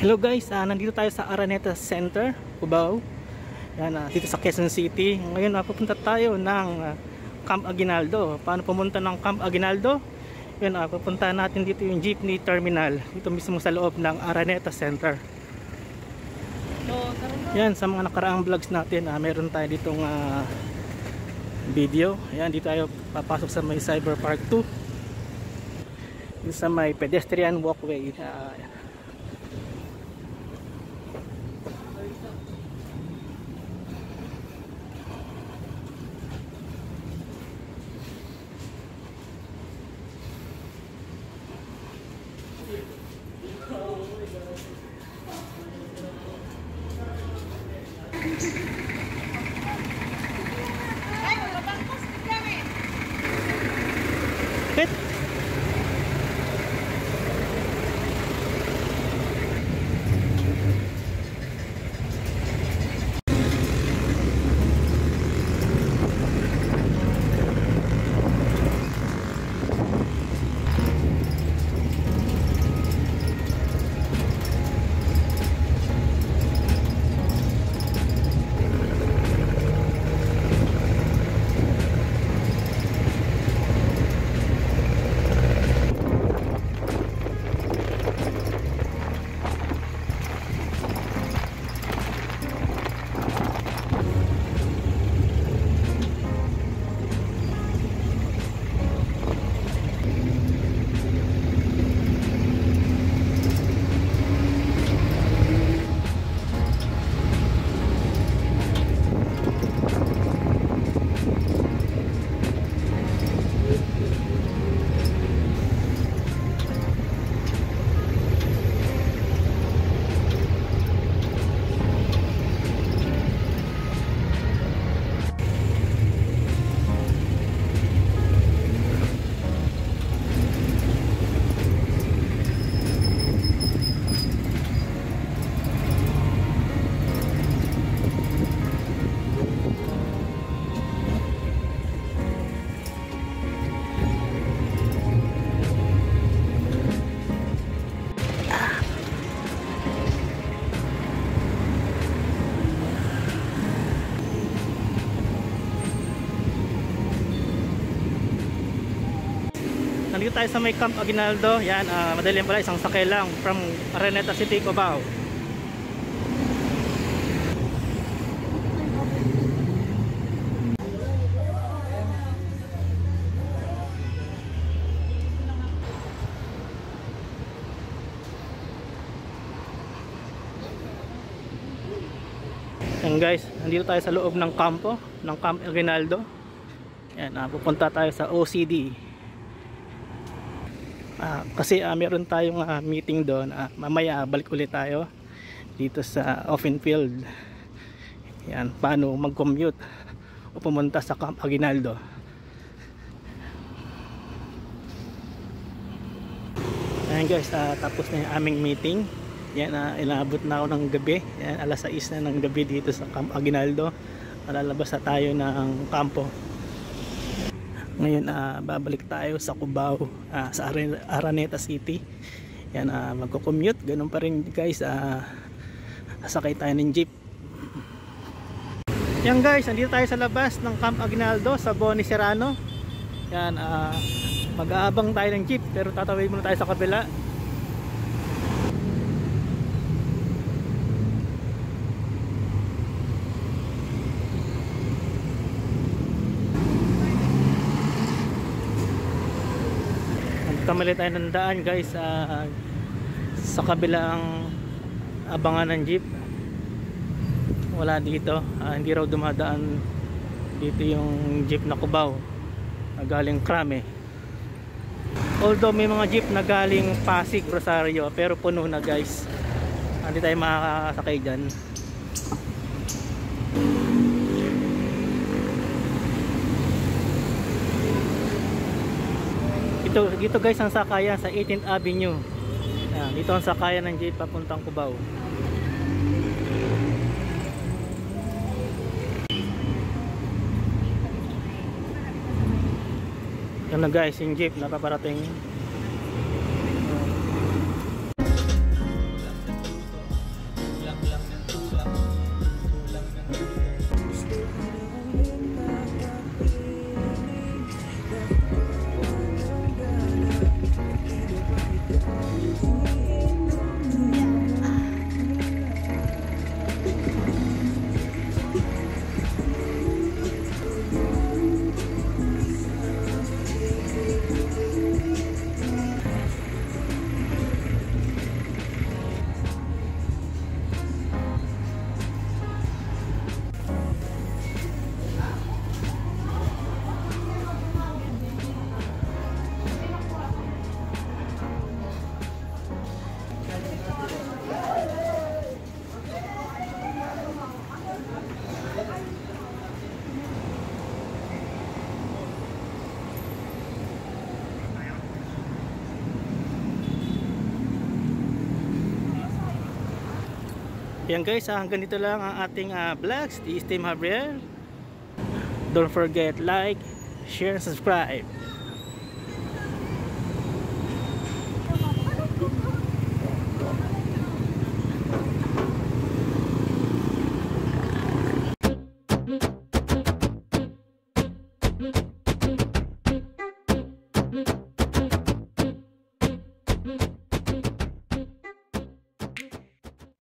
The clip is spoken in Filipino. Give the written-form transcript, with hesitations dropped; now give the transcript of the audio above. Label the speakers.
Speaker 1: Hello guys, nandito tayo sa Araneta Center, Cubao. Yan, dito sa Quezon City. Ngayon pupunta tayo ng Camp Aguinaldo. Paano pumunta ng Camp Aguinaldo? Yan, pupunta natin dito yung jeepney terminal. Dito mismo sa loob ng Araneta Center. Yan, sa mga nakaraang vlogs natin, meron tayo ditong video. Yan, dito tayo papasok sa may Cyber Park 2. Dito sa may pedestrian walkway. Nandito tayo sa may Camp Aguinaldo. Yan, madali lang pala, isang sakay lang from Araneta City, Cubao. Yan guys, nandito tayo sa loob ng kampo ng Camp Aguinaldo. Yan, pupunta tayo sa OCD. Kasi meron tayong meeting doon. Mamaya balik ulit tayo dito sa open field. Yan, paano mag-commute o pumunta sa Camp Aguinaldo. Ayan guys, tapos na yung aming meeting. Yan, inabot na ako ng gabi. Yan, alas 6 na ng gabi dito sa Camp Aguinaldo. Malalabas na tayo ng kampo. Ngayon babalik tayo sa Cubao, sa Araneta City. Yan, magko-commute, ganun pa rin guys. Sakay tayo ng jeep. Yan guys, nandito tayo sa labas ng Camp Aguinaldo sa Boni Serrano. Yan, mag-aabang tayo ng jeep, pero tatawid muna tayo sa kabila. Kamali tayo ng daan guys, sa kabilang abangan ng jeep. Wala dito, hindi raw dumadaan dito yung jeep na Cubao na galing Krame. Although may mga jeep na galing Pasig, Rosario, pero puno na guys. Hindi tayo makakasakay dyan. Dito guys ang sakayan sa 18th Avenue. Ayan, dito ang sakayan ng jeep papuntang Cubao. Yan na guys, yung jeep napaparating. Yan guys, hanggang dito lang ang ating vlogs. This is Team Javier. Don't forget like, share, and subscribe.